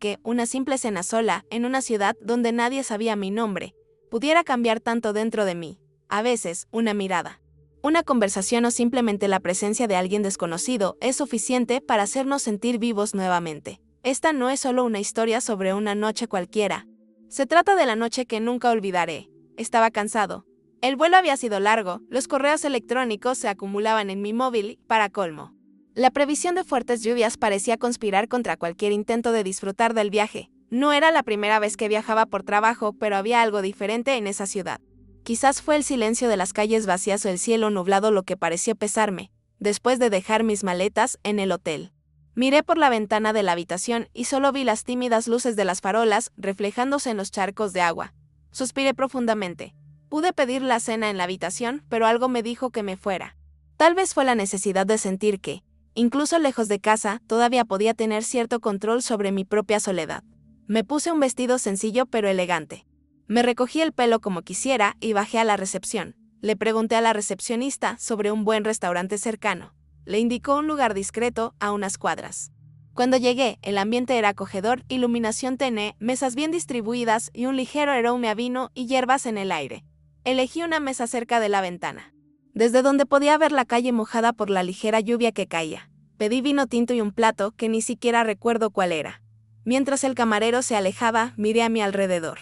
que una simple cena sola, en una ciudad donde nadie sabía mi nombre, pudiera cambiar tanto dentro de mí. A veces, una mirada, una conversación o simplemente la presencia de alguien desconocido es suficiente para hacernos sentir vivos nuevamente. Esta no es solo una historia sobre una noche cualquiera. Se trata de la noche que nunca olvidaré. Estaba cansado. El vuelo había sido largo, los correos electrónicos se acumulaban en mi móvil, para colmo. La previsión de fuertes lluvias parecía conspirar contra cualquier intento de disfrutar del viaje. No era la primera vez que viajaba por trabajo, pero había algo diferente en esa ciudad. Quizás fue el silencio de las calles vacías o el cielo nublado lo que pareció pesarme, después de dejar mis maletas en el hotel. Miré por la ventana de la habitación y solo vi las tímidas luces de las farolas reflejándose en los charcos de agua. Suspiré profundamente. Pude pedir la cena en la habitación, pero algo me dijo que me fuera. Tal vez fue la necesidad de sentir que, incluso lejos de casa, todavía podía tener cierto control sobre mi propia soledad. Me puse un vestido sencillo pero elegante. Me recogí el pelo como quisiera y bajé a la recepción. Le pregunté a la recepcionista sobre un buen restaurante cercano. Le indicó un lugar discreto a unas cuadras. Cuando llegué, el ambiente era acogedor, iluminación tenue, mesas bien distribuidas y un ligero aroma a vino y hierbas en el aire. Elegí una mesa cerca de la ventana, desde donde podía ver la calle mojada por la ligera lluvia que caía. Pedí vino tinto y un plato que ni siquiera recuerdo cuál era. Mientras el camarero se alejaba, miré a mi alrededor.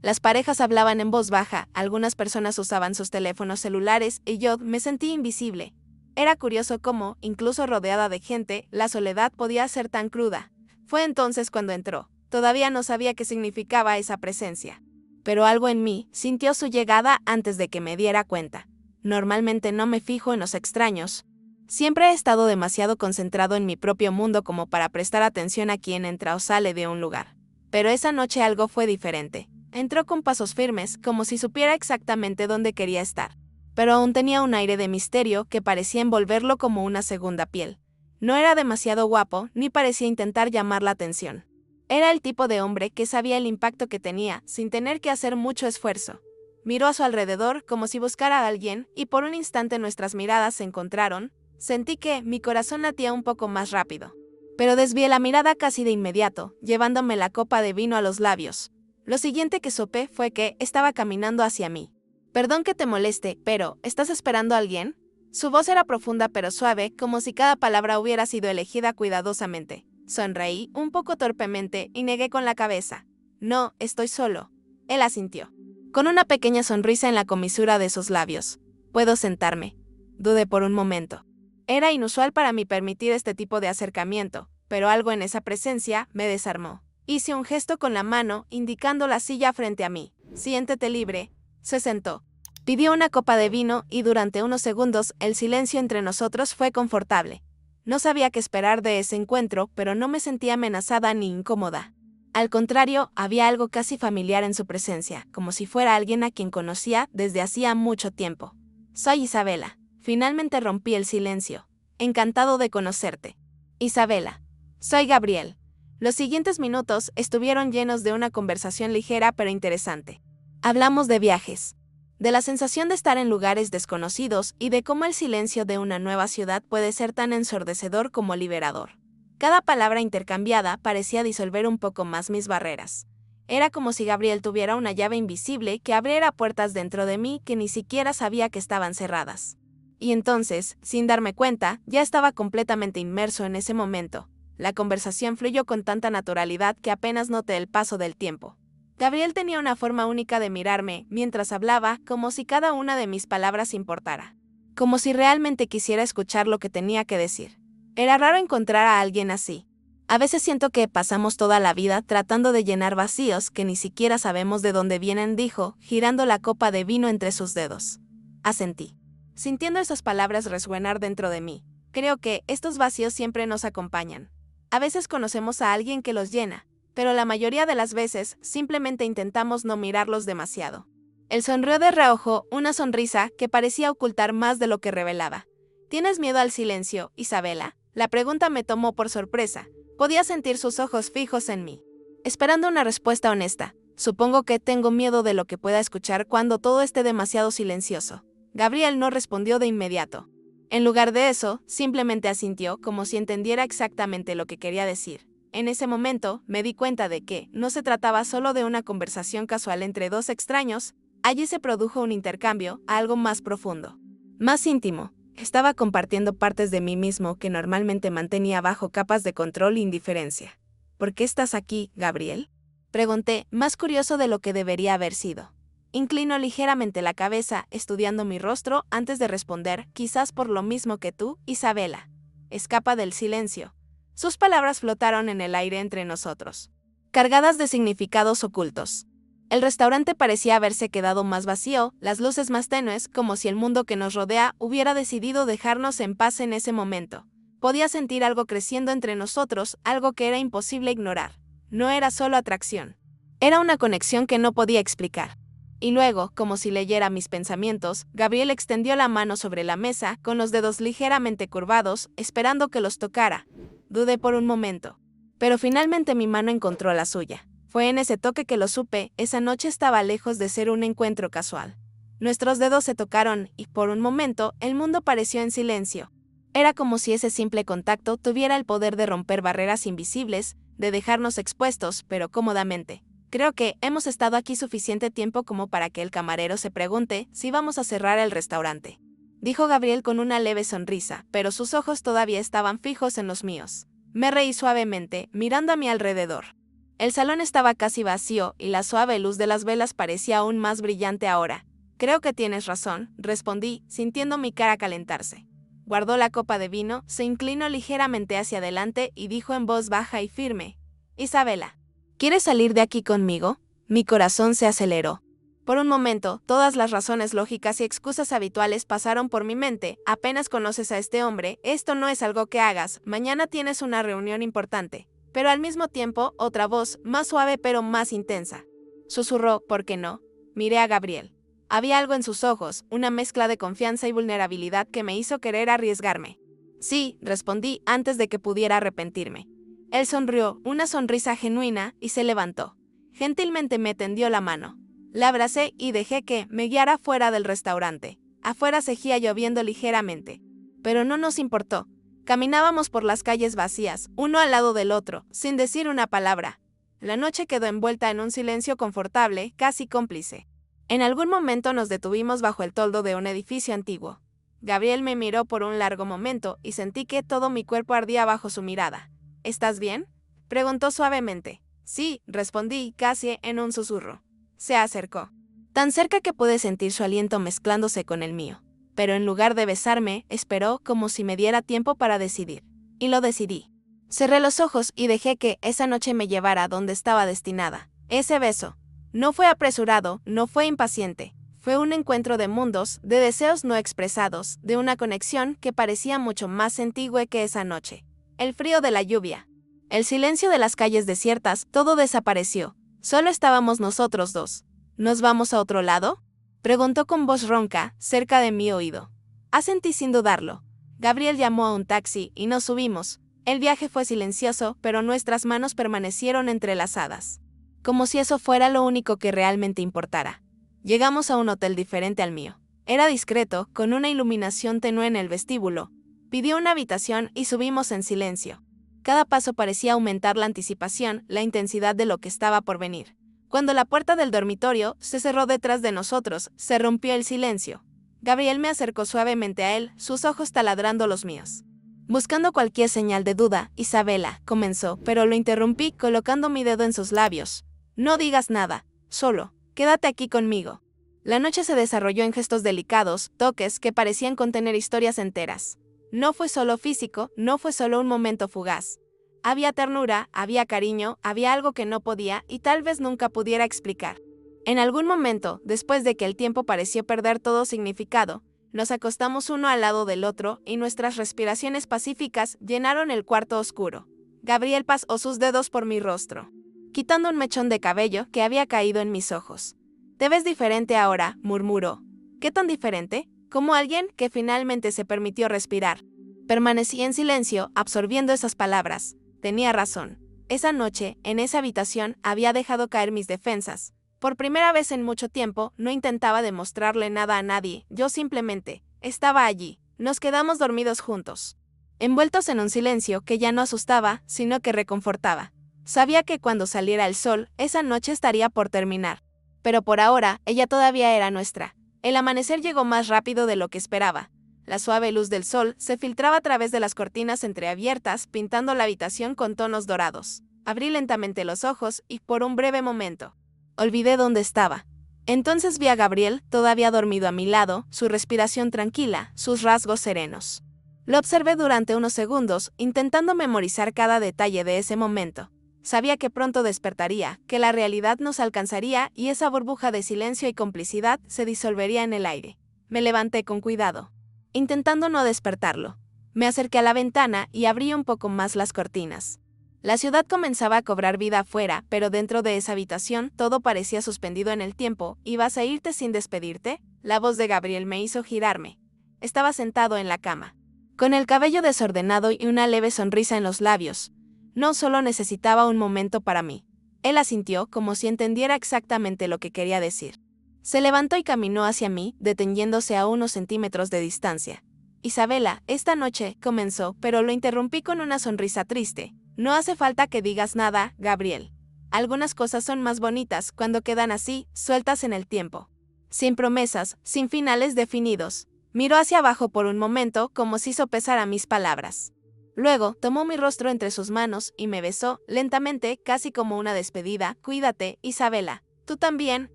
Las parejas hablaban en voz baja, algunas personas usaban sus teléfonos celulares y yo me sentí invisible. Era curioso cómo, incluso rodeada de gente, la soledad podía ser tan cruda. Fue entonces cuando entró. Todavía no sabía qué significaba esa presencia. Pero algo en mí sintió su llegada antes de que me diera cuenta. Normalmente no me fijo en los extraños. Siempre he estado demasiado concentrado en mi propio mundo como para prestar atención a quien entra o sale de un lugar. Pero esa noche algo fue diferente. Entró con pasos firmes, como si supiera exactamente dónde quería estar. Pero aún tenía un aire de misterio que parecía envolverlo como una segunda piel. No era demasiado guapo, ni parecía intentar llamar la atención. Era el tipo de hombre que sabía el impacto que tenía, sin tener que hacer mucho esfuerzo. Miró a su alrededor como si buscara a alguien, y por un instante nuestras miradas se encontraron. Sentí que mi corazón latía un poco más rápido. Pero desvié la mirada casi de inmediato, llevándome la copa de vino a los labios. Lo siguiente que supe fue que estaba caminando hacia mí. «Perdón que te moleste, pero ¿estás esperando a alguien?» Su voz era profunda pero suave, como si cada palabra hubiera sido elegida cuidadosamente. Sonreí, un poco torpemente, y negué con la cabeza. «No, estoy solo». Él asintió, con una pequeña sonrisa en la comisura de sus labios. «¿Puedo sentarme?» Dudé por un momento. Era inusual para mí permitir este tipo de acercamiento, pero algo en esa presencia me desarmó. Hice un gesto con la mano, indicando la silla frente a mí. «Siéntete libre». Se sentó. Pidió una copa de vino y durante unos segundos el silencio entre nosotros fue confortable. No sabía qué esperar de ese encuentro, pero no me sentía amenazada ni incómoda. Al contrario, había algo casi familiar en su presencia, como si fuera alguien a quien conocía desde hacía mucho tiempo. «Soy Isabela». Finalmente rompí el silencio. «Encantado de conocerte». «Isabela». «Soy Gabriel». Los siguientes minutos estuvieron llenos de una conversación ligera pero interesante. Hablamos de viajes, de la sensación de estar en lugares desconocidos y de cómo el silencio de una nueva ciudad puede ser tan ensordecedor como liberador. Cada palabra intercambiada parecía disolver un poco más mis barreras. Era como si Gabriel tuviera una llave invisible que abriera puertas dentro de mí que ni siquiera sabía que estaban cerradas. Y entonces, sin darme cuenta, ya estaba completamente inmerso en ese momento. La conversación fluyó con tanta naturalidad que apenas noté el paso del tiempo. Gabriel tenía una forma única de mirarme mientras hablaba, como si cada una de mis palabras importara. Como si realmente quisiera escuchar lo que tenía que decir. Era raro encontrar a alguien así. A veces siento que pasamos toda la vida tratando de llenar vacíos que ni siquiera sabemos de dónde vienen, dijo, girando la copa de vino entre sus dedos. Asentí, sintiendo esas palabras resuenar dentro de mí. Creo que estos vacíos siempre nos acompañan. A veces conocemos a alguien que los llena, pero la mayoría de las veces simplemente intentamos no mirarlos demasiado. Él sonrió de reojo, una sonrisa que parecía ocultar más de lo que revelaba. ¿Tienes miedo al silencio, Isabela? La pregunta me tomó por sorpresa. Podía sentir sus ojos fijos en mí, esperando una respuesta honesta. Supongo que tengo miedo de lo que pueda escuchar cuando todo esté demasiado silencioso. Gabriel no respondió de inmediato. En lugar de eso, simplemente asintió como si entendiera exactamente lo que quería decir. En ese momento, me di cuenta de que no se trataba solo de una conversación casual entre dos extraños, allí se produjo un intercambio, algo más profundo, más íntimo. Estaba compartiendo partes de mí mismo que normalmente mantenía bajo capas de control e indiferencia. ¿Por qué estás aquí, Gabriel?, pregunté, más curioso de lo que debería haber sido. Inclino ligeramente la cabeza, estudiando mi rostro antes de responder, quizás por lo mismo que tú, Isabela. Escapa del silencio. Sus palabras flotaron en el aire entre nosotros, cargadas de significados ocultos. El restaurante parecía haberse quedado más vacío, las luces más tenues, como si el mundo que nos rodea hubiera decidido dejarnos en paz en ese momento. Podía sentir algo creciendo entre nosotros, algo que era imposible ignorar. No era solo atracción. Era una conexión que no podía explicar. Y luego, como si leyera mis pensamientos, Gabriel extendió la mano sobre la mesa, con los dedos ligeramente curvados, esperando que los tocara. Dudé por un momento. Pero finalmente mi mano encontró la suya. Fue en ese toque que lo supe, esa noche estaba lejos de ser un encuentro casual. Nuestros dedos se tocaron y, por un momento, el mundo pareció en silencio. Era como si ese simple contacto tuviera el poder de romper barreras invisibles, de dejarnos expuestos, pero cómodamente. Creo que hemos estado aquí suficiente tiempo como para que el camarero se pregunte si vamos a cerrar el restaurante, dijo Gabriel con una leve sonrisa, pero sus ojos todavía estaban fijos en los míos. Me reí suavemente, mirando a mi alrededor. El salón estaba casi vacío y la suave luz de las velas parecía aún más brillante ahora. Creo que tienes razón, respondí, sintiendo mi cara calentarse. Guardó la copa de vino, se inclinó ligeramente hacia adelante y dijo en voz baja y firme: Isabela, ¿quieres salir de aquí conmigo? Mi corazón se aceleró. Por un momento, todas las razones lógicas y excusas habituales pasaron por mi mente. Apenas conoces a este hombre, esto no es algo que hagas, mañana tienes una reunión importante. Pero al mismo tiempo, otra voz, más suave pero más intensa, susurró: ¿por qué no? Miré a Gabriel. Había algo en sus ojos, una mezcla de confianza y vulnerabilidad que me hizo querer arriesgarme. Sí, respondí antes de que pudiera arrepentirme. Él sonrió, una sonrisa genuina, y se levantó. Gentilmente me tendió la mano. La abracé y dejé que me guiara fuera del restaurante. Afuera seguía lloviendo ligeramente. Pero no nos importó. Caminábamos por las calles vacías, uno al lado del otro, sin decir una palabra. La noche quedó envuelta en un silencio confortable, casi cómplice. En algún momento nos detuvimos bajo el toldo de un edificio antiguo. Gabriel me miró por un largo momento y sentí que todo mi cuerpo ardía bajo su mirada. ¿Estás bien?, preguntó suavemente. Sí, respondí, casi en un susurro. Se acercó. Tan cerca que pude sentir su aliento mezclándose con el mío. Pero en lugar de besarme, esperó como si me diera tiempo para decidir. Y lo decidí. Cerré los ojos y dejé que esa noche me llevara a donde estaba destinada. Ese beso. No fue apresurado, no fue impaciente. Fue un encuentro de mundos, de deseos no expresados, de una conexión que parecía mucho más antigua que esa noche. El frío de la lluvia. El silencio de las calles desiertas, todo desapareció. Solo estábamos nosotros dos. ¿Nos vamos a otro lado?, preguntó con voz ronca, cerca de mi oído. Asentí sin dudarlo. Gabriel llamó a un taxi y nos subimos. El viaje fue silencioso, pero nuestras manos permanecieron entrelazadas. Como si eso fuera lo único que realmente importara. Llegamos a un hotel diferente al mío. Era discreto, con una iluminación tenue en el vestíbulo. Pidió una habitación y subimos en silencio. Cada paso parecía aumentar la anticipación, la intensidad de lo que estaba por venir. Cuando la puerta del dormitorio se cerró detrás de nosotros, se rompió el silencio. Gabriel me acercó suavemente a él, sus ojos taladrando los míos. Buscando cualquier señal de duda, Isabela, comenzó, pero lo interrumpí colocando mi dedo en sus labios. No digas nada, solo, quédate aquí conmigo. La noche se desarrolló en gestos delicados, toques que parecían contener historias enteras. No fue solo físico, no fue solo un momento fugaz. Había ternura, había cariño, había algo que no podía y tal vez nunca pudiera explicar. En algún momento, después de que el tiempo pareció perder todo significado, nos acostamos uno al lado del otro y nuestras respiraciones pacíficas llenaron el cuarto oscuro. Gabriel pasó sus dedos por mi rostro, quitando un mechón de cabello que había caído en mis ojos. «Te ves diferente ahora», murmuró. «¿Qué tan diferente?», como alguien que finalmente se permitió respirar. Permanecí en silencio, absorbiendo esas palabras. Tenía razón. Esa noche, en esa habitación, había dejado caer mis defensas. Por primera vez en mucho tiempo, no intentaba demostrarle nada a nadie, yo simplemente estaba allí. Nos quedamos dormidos juntos. envueltos en un silencio que ya no asustaba, sino que reconfortaba. Sabía que cuando saliera el sol, esa noche estaría por terminar. Pero por ahora, ella todavía era nuestra. El amanecer llegó más rápido de lo que esperaba. La suave luz del sol se filtraba a través de las cortinas entreabiertas, pintando la habitación con tonos dorados. Abrí lentamente los ojos y, por un breve momento, olvidé dónde estaba. Entonces vi a Gabriel, todavía dormido a mi lado, su respiración tranquila, sus rasgos serenos. Lo observé durante unos segundos, intentando memorizar cada detalle de ese momento. Sabía que pronto despertaría, que la realidad nos alcanzaría y esa burbuja de silencio y complicidad se disolvería en el aire. Me levanté con cuidado, intentando no despertarlo. Me acerqué a la ventana y abrí un poco más las cortinas. La ciudad comenzaba a cobrar vida afuera, pero dentro de esa habitación todo parecía suspendido en el tiempo. ¿Ibas a irte sin despedirte? La voz de Gabriel me hizo girarme. Estaba sentado en la cama, con el cabello desordenado y una leve sonrisa en los labios. No solo necesitaba un momento para mí. Él asintió como si entendiera exactamente lo que quería decir. Se levantó y caminó hacia mí, deteniéndose a unos centímetros de distancia. Isabela, esta noche, comenzó, pero lo interrumpí con una sonrisa triste. No hace falta que digas nada, Gabriel. Algunas cosas son más bonitas cuando quedan así, sueltas en el tiempo. Sin promesas, sin finales definidos. Miró hacia abajo por un momento como si sopesara mis palabras. Luego, tomó mi rostro entre sus manos y me besó, lentamente, casi como una despedida. Cuídate, Isabela. Tú también,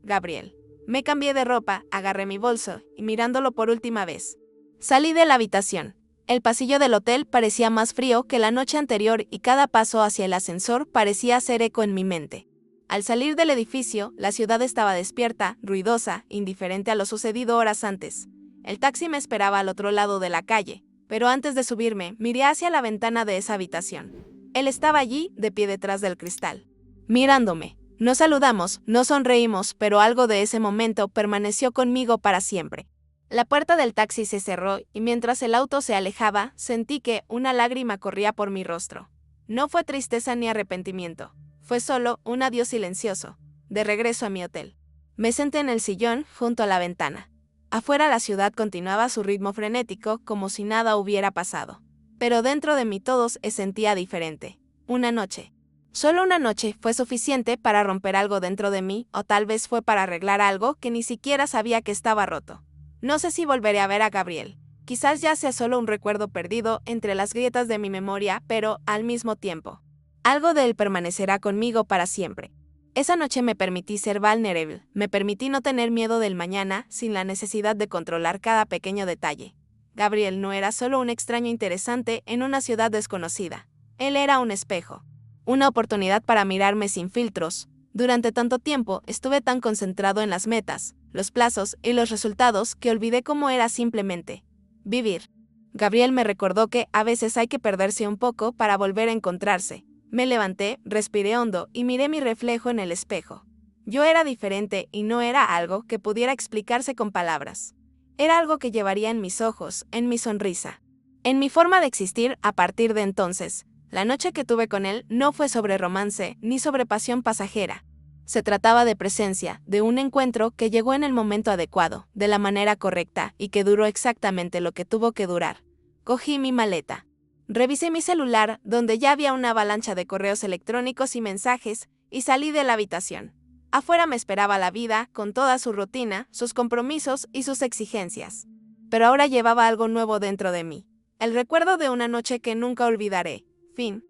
Gabriel. Me cambié de ropa, agarré mi bolso, y mirándolo por última vez, salí de la habitación. El pasillo del hotel parecía más frío que la noche anterior y cada paso hacia el ascensor parecía hacer eco en mi mente. Al salir del edificio, la ciudad estaba despierta, ruidosa, indiferente a lo sucedido horas antes. El taxi me esperaba al otro lado de la calle, pero antes de subirme, miré hacia la ventana de esa habitación. Él estaba allí, de pie detrás del cristal, mirándome. Nos saludamos, nos sonreímos, pero algo de ese momento permaneció conmigo para siempre. La puerta del taxi se cerró y mientras el auto se alejaba, sentí que una lágrima corría por mi rostro. No fue tristeza ni arrepentimiento, fue solo un adiós silencioso. De regreso a mi hotel, me senté en el sillón junto a la ventana. Afuera la ciudad continuaba su ritmo frenético como si nada hubiera pasado. Pero dentro de mí todo se sentía diferente. Una noche. Solo una noche fue suficiente para romper algo dentro de mí, o tal vez fue para arreglar algo que ni siquiera sabía que estaba roto. No sé si volveré a ver a Gabriel. Quizás ya sea solo un recuerdo perdido entre las grietas de mi memoria, pero, al mismo tiempo, algo de él permanecerá conmigo para siempre. Esa noche me permití ser vulnerable, me permití no tener miedo del mañana, sin la necesidad de controlar cada pequeño detalle. Gabriel no era solo un extraño interesante en una ciudad desconocida. Él era un espejo. Una oportunidad para mirarme sin filtros. Durante tanto tiempo estuve tan concentrado en las metas, los plazos y los resultados que olvidé cómo era simplemente vivir. Gabriel me recordó que a veces hay que perderse un poco para volver a encontrarse. Me levanté, respiré hondo y miré mi reflejo en el espejo. Yo era diferente y no era algo que pudiera explicarse con palabras. Era algo que llevaría en mis ojos, en mi sonrisa, en mi forma de existir a partir de entonces. La noche que tuve con él no fue sobre romance ni sobre pasión pasajera. Se trataba de presencia, de un encuentro que llegó en el momento adecuado, de la manera correcta y que duró exactamente lo que tuvo que durar. Cogí mi maleta. Revisé mi celular, donde ya había una avalancha de correos electrónicos y mensajes, y salí de la habitación. Afuera me esperaba la vida, con toda su rutina, sus compromisos y sus exigencias. Pero ahora llevaba algo nuevo dentro de mí. El recuerdo de una noche que nunca olvidaré. Fin.